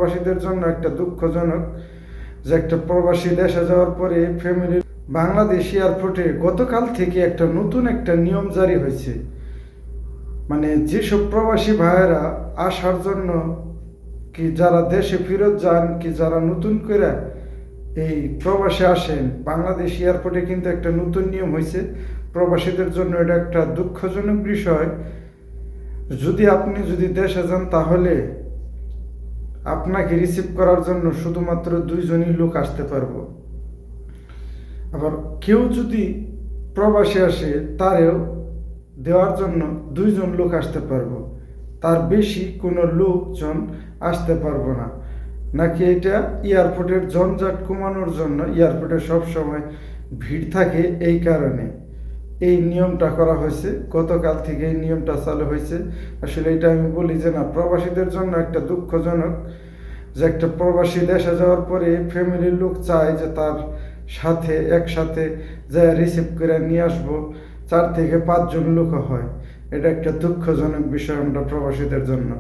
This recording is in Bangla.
প্রবাসীদের জন্য একটা দুঃখজনক যে একটা প্রবাসী দেশে যাওয়ার পরে ফ্যামিলি বাংলাদেশ এয়ারপোর্টে গতকাল থেকে একটা নতুন একটা নিয়ম জারি হয়েছে। মানে যেসব প্রবাসী ভাইয়েরা আসার জন্য কি যারা দেশে ফেরত যান কি যারা নতুন করে এই প্রবাসে আসেন, বাংলাদেশ এয়ারপোর্টে কিন্তু একটা নতুন নিয়ম হয়েছে প্রবাসীদের জন্য। এটা একটা দুঃখজনক বিষয়। যদি দেশে যান তাহলে আপনাকে রিসিভ করার জন্য শুধুমাত্র 2জনই লোক আসতে পারবো। আবার কেউ যদি প্রবাসে আসে তারেও দেওয়ার জন্য 2জন লোক আসতে পারবো, তার বেশি কোনো লোকজন আসতে পারবো না। নাকি এটা এয়ারপোর্টের ঝঞ্ঝাট কমানোর জন্য, এয়ারপোর্টে সবসময় ভিড় থাকে এই কারণে এই নিয়মটা করা হয়েছে। গতকাল থেকে এই নিয়মটা চালু হয়েছে। আসলে এটা আমি বলি যে না, প্রবাসীদের জন্য একটা দুঃখজনক যে একটা প্রবাসী দেশে যাওয়ার পরে ফ্যামিলির লোক চায় যে তার সাথে একসাথে যা রিসিভ করে নিয়ে আসবো, 4 থেকে 5জন লোক হয়। এটা একটা দুঃখজনক বিষয় আমরা প্রবাসীদের জন্য।